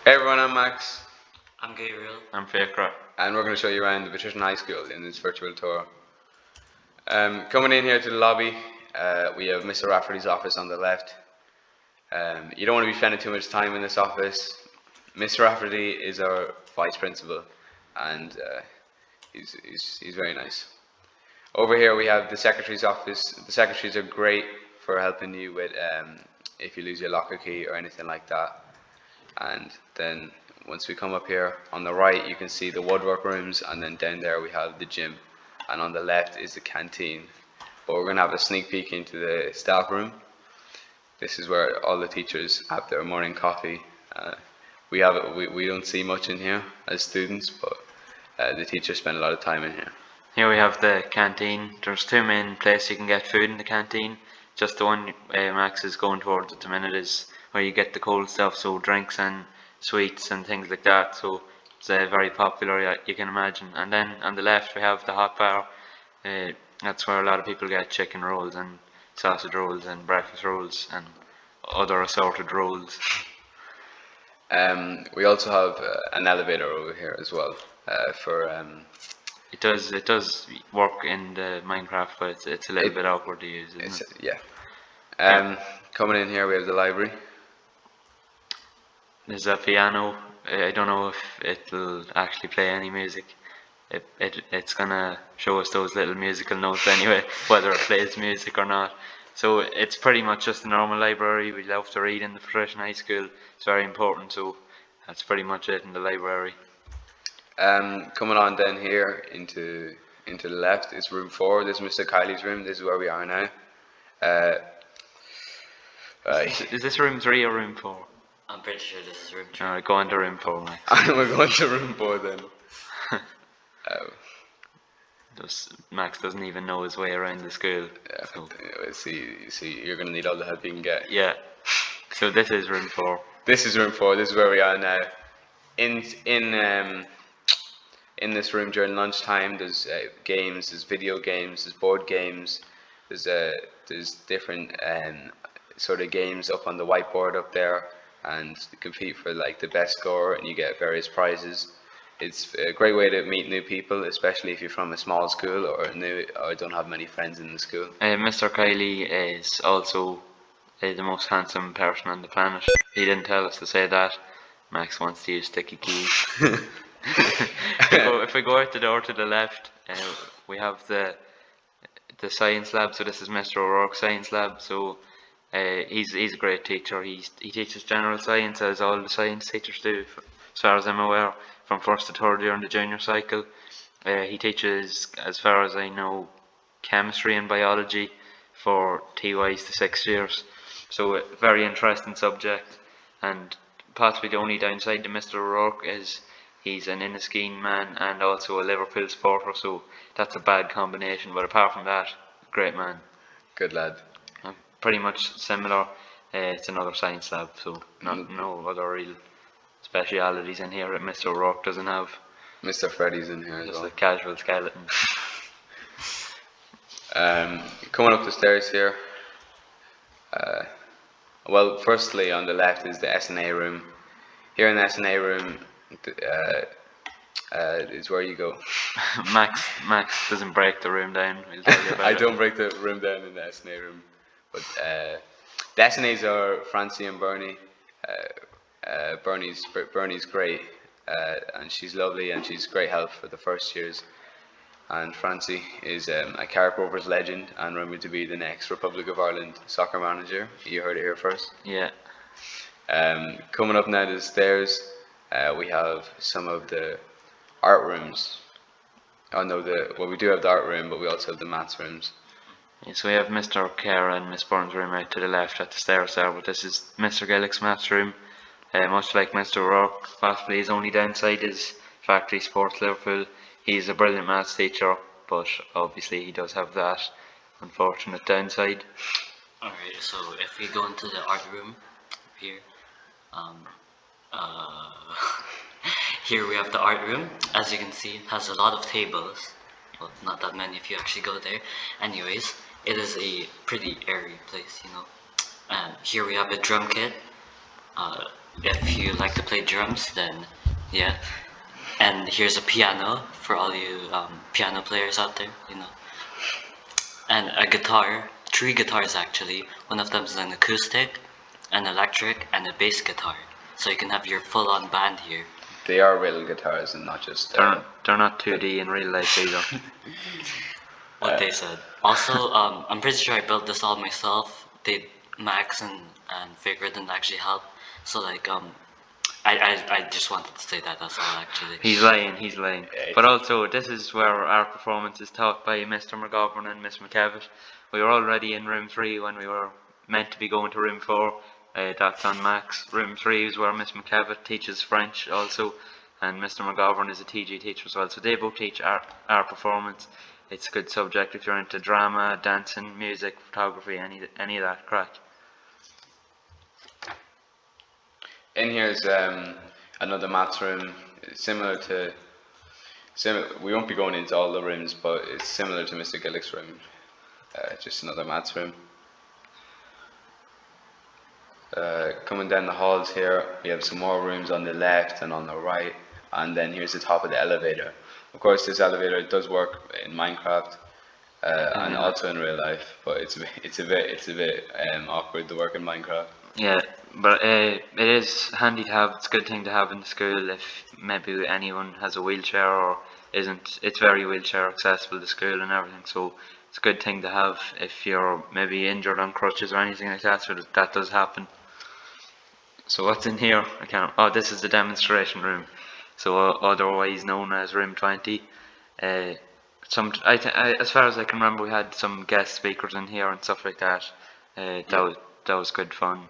Hey everyone, I'm Max, I'm Gabriel. I'm Fakra. and we're going to show you around the Patrician High School in this virtual tour. Coming in here to the lobby, we have Mr. Rafferty's office on the left. You don't want to be spending too much time in this office. Mr. Rafferty is our vice principal, and he's very nice. Over here we have the secretary's office. The secretaries are great for helping you with if you lose your locker key or anything like that. And then once we come up here on the right, you can see the woodwork rooms, and then down there we have the gym, and on the left is the canteen. But we're going to have a sneak peek into the staff room. This is where all the teachers have their morning coffee. We don't see much in here as students, but the teachers spend a lot of time in here. Here we have the canteen. There's two main places you can get food in the canteen. Just the one Max is going towards at the minute is where you get the cold stuff, so drinks and sweets and things like that. So it's very popular, you can imagine. And then on the left we have the hot bar. That's where a lot of people get chicken rolls and sausage rolls and breakfast rolls and other assorted rolls. We also have an elevator over here as well for. It does work in the Minecraft, but it's a little bit awkward to use, isn't it? Yeah. Coming in here we have the library. There's a piano. I don't know if it'll actually play any music. It's gonna show us those little musical notes anyway, whether it plays music or not. So it's pretty much just a normal library. We love to read in the Patrician High School. It's very important, so that's pretty much it in the library. Coming on down here into the left is room 4. This is Mr. Kylie's room. This is where we are now. Is this room 3 or room 4? I'm pretty sure this is room 3. Alright, go into room 4, Max. We're going to room 4 then. Max doesn't even know his way around the school. Yeah, so. see, you're going to need all the help you can get. Yeah. So this is room 4. This is room 4. This is where we are now. In this room during lunchtime, there's games, there's video games, there's board games, there's different sort of games up on the whiteboard up there, and you compete for like the best score, and you get various prizes. It's a great way to meet new people, especially if you're from a small school or don't have many friends in the school. Mr. Kylie is also the most handsome person on the planet. He didn't tell us to say that. Max wants to use sticky keys. If we go out the door to the left, we have the science lab. So this is Mr. O'Rourke's science lab. So he's a great teacher. He teaches general science, as all the science teachers do, as far as I'm aware, from 1st to 3rd year in the junior cycle. He teaches, as far as I know, chemistry and biology for TYs to 6th years. So a very interesting subject, and possibly the only downside to Mr. O'Rourke is he's an Inniskeen man and also a Liverpool supporter, so that's a bad combination, but apart from that, great man. Good lad. Pretty much similar. It's another science lab, so no other real specialities in here that Mr. O'Rourke doesn't have. Mr. Freddy's in here as Just well. a casual skeleton. Coming up the stairs here. Well, firstly on the left is the S&A room. Here in the S&A room is where you go. Max doesn't break the room down. We'll tell you about I don't break the room down in the S&A room, but the S&As are Francie and Bernie. Bernie's great, and she's lovely, and she's great help for the first years. And Francie is a Carrick Rovers legend and rumored to be the next Republic of Ireland soccer manager. You heard it here first. Yeah. Coming up now to the stairs, we have some of the art rooms. We do have the art room, but we also have the maths rooms. So we have Mr. Kerr and Miss Burns' room out to the left at the stairs there, but this is Mr. Gillick's maths room. Much like Mr. O'Rourke, possibly his only downside is Factory Sports Liverpool. He's a brilliant maths teacher, but obviously he does have that unfortunate downside. Alright, so if we go into the art room here, here we have the art room. As you can see, it has a lot of tables. Well, not that many if you actually go there. Anyways, it is a pretty airy place, you know. Here we have a drum kit. If you like to play drums, then yeah. And here's a piano for all you piano players out there, you know. And a guitar, three guitars actually. One of them is an acoustic, an electric, and a bass guitar. So you can have your full-on band here. They are real guitars and not just. They're not 2D in real life either. What they said. Also, I'm pretty sure I built this all myself. Max and Figure didn't actually help. So like I just wanted to say that, that's all actually. He's lying. Yeah, But also, this is where our performance is taught by Mr. McGovern and Miss McKevitt. We were already in room 3 when we were meant to be going to room 4. That's on Max. Room 3 is where Miss McKevitt teaches French also, and Mr. McGovern is a TG teacher as well. So they both teach our performance. It's a good subject if you're into drama, dancing, music, photography, any of that crack. In here is another maths room, similar to. We won't be going into all the rooms, but it's similar to Mr. Gillick's room. Just another maths room. Coming down the halls here, we have some more rooms on the left and on the right, and then here's the top of the elevator. Of course, this elevator does work in Minecraft and also in real life, but it's a bit awkward to work in Minecraft. Yeah, but it is handy to have. It's a good thing to have in the school if maybe anyone has a wheelchair or isn't. It's very wheelchair accessible to school and everything, so it's a good thing to have if you're maybe injured on crutches or anything like that. So that does happen. So what's in here? I can't. Oh, this is the demonstration room. So otherwise known as room 20. As far as I can remember, we had some guest speakers in here and stuff like that. That was good fun.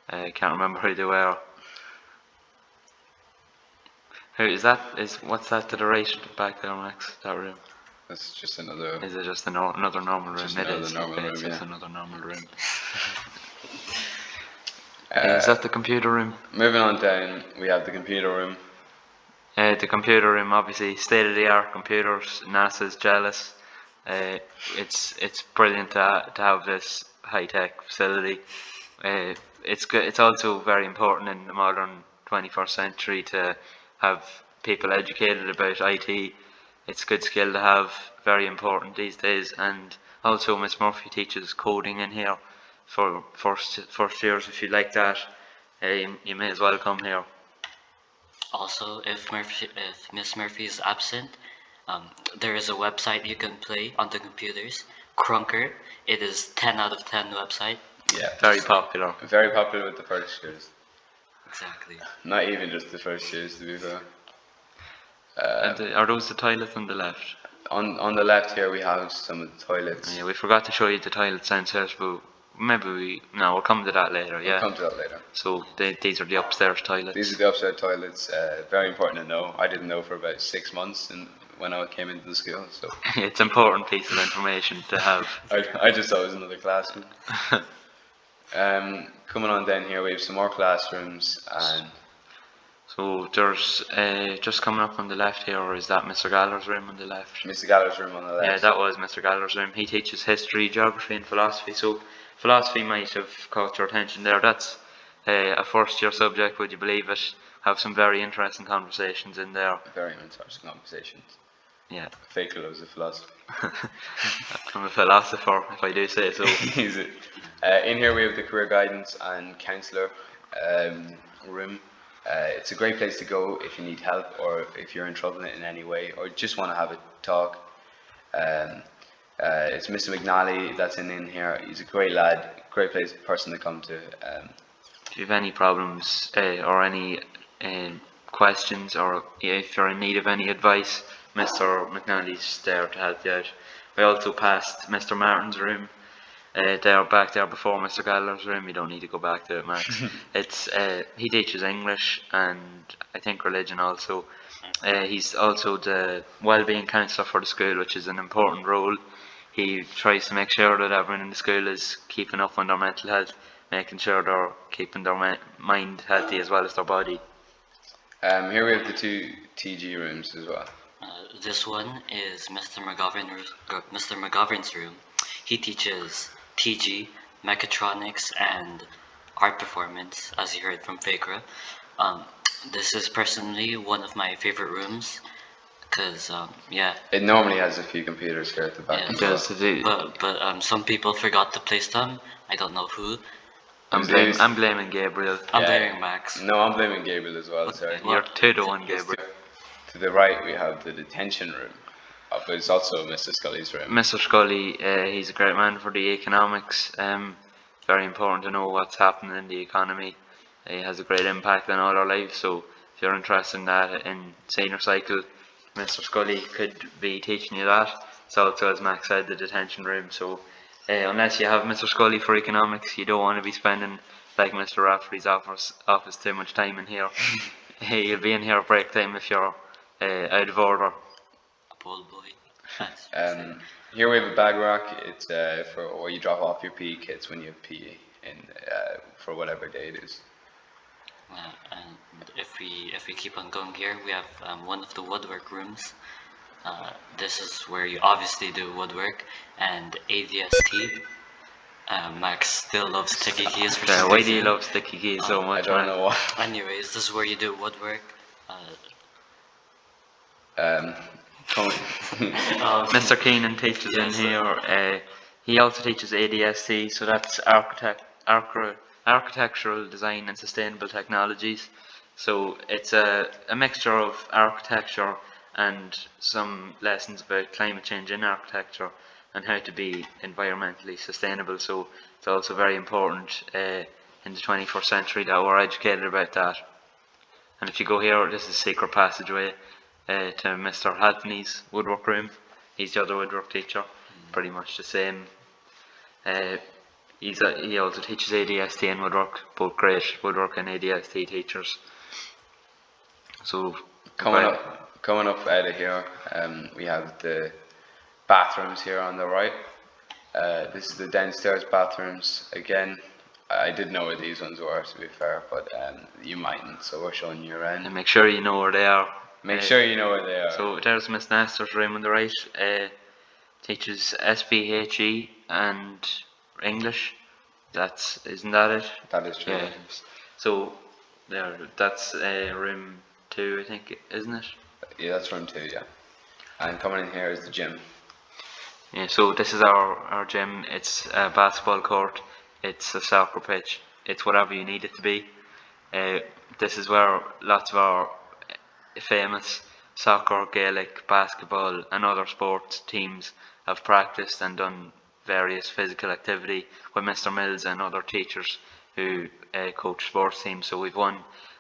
I can't remember who they were. Who is that? What's that to the right back there, Max? That room? That's just another. Is it just another normal room? Just It another is. normal Okay, room, it's yeah. just another normal room. Is that the computer room? Moving on down, we have the computer room. The computer room, obviously, state of the art computers. NASA's jealous. It's brilliant to have this high tech facility. It's good. It's also very important in the modern 21st century to have people educated about IT. It's a good skill to have. Very important these days. And also, Miss Murphy teaches coding in here for first years. If you like that, you may as well come here. Also, if Miss Murphy is absent, there is a website you can play on the computers. Crunker. It is 10 out of 10 website. Yeah, Very popular. very popular with the first years. Exactly. Not even just the first years, to be fair. And are those the toilets on the left? On the left here, we have some of the toilets. Yeah, we forgot to show you the toilets downstairs, but maybe we'll come to that later. We'll Yeah. come to that later. So these are the upstairs toilets. These are the upstairs toilets. Very important to know. I didn't know for about 6 months when I came into the school. So It's an important piece of information to have. I just thought it was another classroom. Coming on down here, we have some more classrooms, and So there's just coming up on the left here, or is that Mr. Galler's room on the left? Mr. Galler's room on the left. Yeah, that was Mr. Galler's room. He teaches history, geography, and philosophy. So philosophy might have caught your attention there. That's a first-year subject. Would you believe it? Have some very interesting conversations in there. Very interesting conversations. Yeah, Fake loves of philosophy. I'm a philosopher, if I do say so. Is it? In here we have the career guidance and counsellor room. It's a great place to go if you need help or if you're in trouble in any way or just want to have a talk. It's Mr. McNally that's in here. He's a great lad, great person to come to. If you have any problems or any questions, or if you're in need of any advice, Mr. McNally's there to help you out. We also passed Mr. Martin's room. They're back there before Mr. Galler's room. You don't need to go back to it, Max. It's he teaches English and I think religion also. He's also the well-being counsellor for the school, which is an important role. He tries to make sure that everyone in the school is keeping up on their mental health, making sure they're keeping their mind healthy as well as their body. Here we have the 2 TG rooms as well. This one is Mr. McGovern's room. He teaches TG, mechatronics, and art performance, as you heard from Fakra. Um, this is personally one of my favorite rooms, cause yeah, It normally has a few computers here at the back yeah. as It well. does. But some people forgot to place them. I don't know who. I'm blaming Gabriel. I'm Yeah. blaming Max. No, I'm blaming Gabriel as well. Sorry. Okay. You're Well, 2-1, Yes, Gabriel. to the right we have the detention room, but it's also Mr. Scully's room. Mr. Scully, he's a great man for the economics. Very important to know what's happening in the economy. He has a great impact on all our lives. So if you're interested in that in senior cycle, Mr. Scully could be teaching you that. It's also, as Max said, the detention room. So unless you have Mr. Scully for economics, you don't want to be spending like Mr. Rafferty's office too much time in here. You'll be in here at break time if you're out of order. a bold boy. That's Here we have a bag rack. It's for where you drop off your PE kits when you have PE in for whatever day it is. and if we keep on going here, we have one of the woodwork rooms. This is where you obviously do woodwork and ADST. Max still loves sticky keys for some Why do you reason. love sticky keys so I much, don't man? know why. Anyways, this is where you do woodwork. Come- Mr. Keenan teaches Yes, in here. He also teaches ADSC, so that's architectural design and sustainable technologies. So it's a mixture of architecture and some lessons about climate change in architecture and how to be environmentally sustainable. So it's also very important in the 21st century that we're educated about that. And if you go here, this is a secret passageway to Mr. Halfney's woodwork room. He's the other woodwork teacher, pretty much the same. He also teaches ADST and woodwork, both great woodwork and ADST teachers. So coming up out of here, we have the bathrooms here on the right. This is the downstairs bathrooms. Again, I did know where these ones were, to be fair, but you mightn't, so we're showing you around. and make sure you know where they are. Make sure you know where they are. So there's Miss Nestor's room on the right. Teaches SPHE and English. Isn't that it? That is true. Yeah. So that's room 2, I think, isn't it? Yeah, that's room 2, yeah. And coming in here is the gym. Yeah. So this is our gym. It's a basketball court. It's a soccer pitch. It's whatever you need it to be. This is where lots of our famous soccer, Gaelic, basketball and other sports teams have practiced and done various physical activity with Mr. Mills and other teachers who coach sports teams. So we've won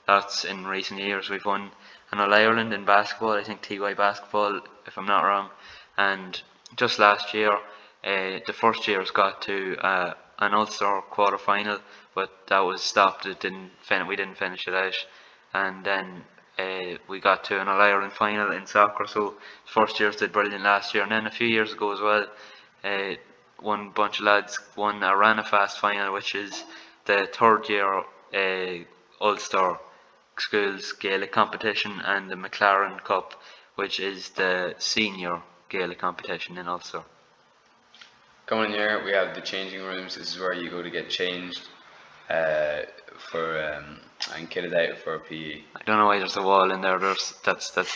lots in recent years. We've won an All-Ireland in basketball, I think TY basketball if I'm not wrong, and just last year the first years got to an Ulster quarter final, but that was stopped. We didn't finish it out, and then we got to an All-Ireland final in soccer. So first years did brilliant last year, and then a few years ago as well, one bunch of lads won a Ranafast final, which is the third year Ulster schools Gaelic competition, and the McLaren Cup, which is the senior Gaelic competition in Ulster. Coming in here, we have the changing rooms. This is where you go to get changed and kitted out for PE. I don't know why there's a wall in there. That's There's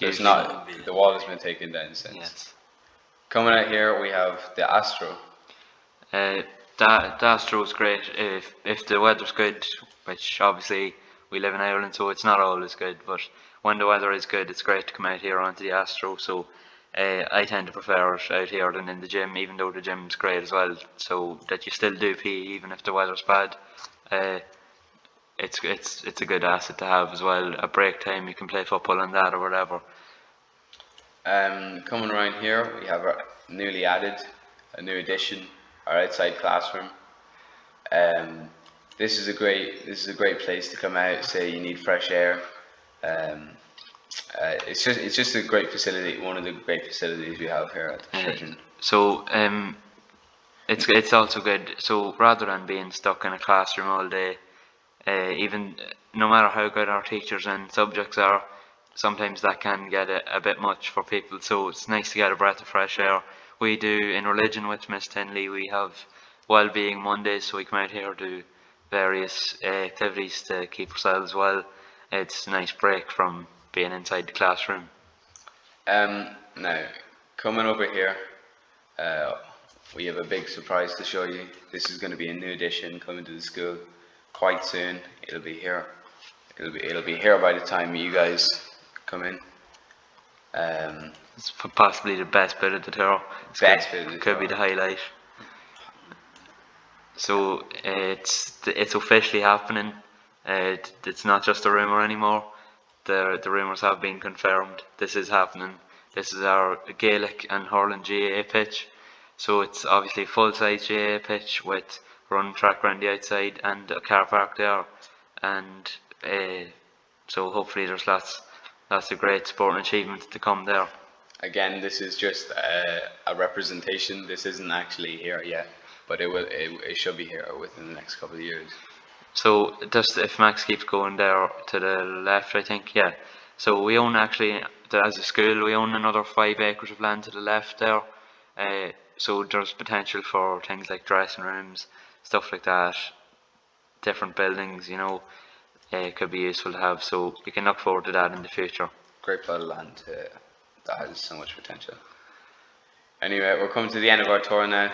Usually not. that'll be- The wall has been taken down since. yes. Coming out here, we have the Astro. The Astro is great if the weather's good, which obviously we live in Ireland, so it's not always good. But when the weather is good, it's great to come out here onto the Astro. So I tend to prefer it out here than in the gym, even though the gym's great as well. So that you still do PE even if the weather's bad. It's a good asset to have as well. At break time, you can play football on that or whatever. Coming around here, we have our newly added, a new addition, our outside classroom. This is a great place to come out. Say you need fresh air. It's just a great facility. One of the great facilities we have here at the Patrician. So it's also good. So rather than being stuck in a classroom all day, even no matter how good our teachers and subjects are, sometimes that can get a bit much for people. So it's nice to get a breath of fresh air. We do in religion with Miss Tinley. We have well-being Mondays, so we come out here to various activities to keep ourselves well. It's a nice break from being inside the classroom. Now, coming over here, we have a big surprise to show you. This is going to be a new addition coming to the school quite soon. It'll be here. It'll be here by the time you guys come in. It's possibly the best bit of the tour. Best bit of the Could be tour. the highlight. So it's officially happening. It's not just a rumor anymore. The rumors have been confirmed. This is happening. This is our Gaelic and hurling GAA pitch. So it's obviously a full-size GAA pitch with run track around the outside and a car park there. And so hopefully there's lots of great sporting achievements to come there. Again, this is just a representation. This isn't actually here yet, but it should be here within the next couple of years. So just if Max keeps going there to the left, I think, yeah. So we own actually, as a school, we own another 5 acres of land to the left there. So there's potential for things like dressing rooms, stuff like that, different buildings, you know, could be useful to have. So you can look forward to that in the future. Great plot of land that has so much potential. Anyway, we're coming to the end of our tour now.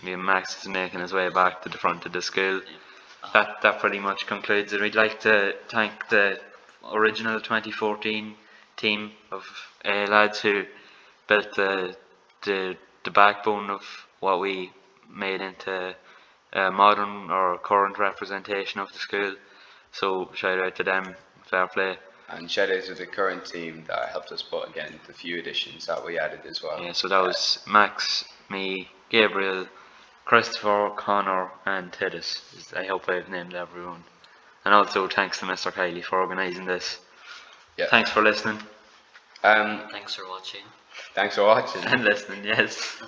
Max is making his way back to the front of the school. That pretty much concludes it. We'd like to thank the original 2014 team of lads who built the backbone of what we made into a modern or current representation of the school. So shout out to them, fair play. And shout out to the current team that helped us put again the few additions that we added as well. Yeah, so that was Max, me, Gabriel, Christopher, Connor and Titus. I hope I've named everyone. And also thanks to Mr. Kiley for organising this. Yeah. Thanks for listening. Thanks for watching. Thanks for watching. And listening, yes.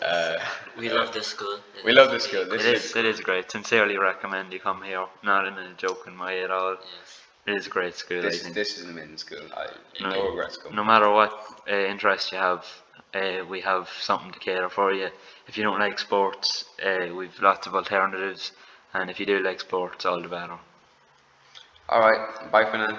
We love this school. We love this school. It is great. Sincerely recommend you come here. Not in a joking way at all. Yes. It is a great school, I think. This is an amazing school. No regrets coming. No matter what interest you have, we have something to cater for you. If you don't like sports, we've lots of alternatives, and if you do like sports, all the better. Alright, bye for now.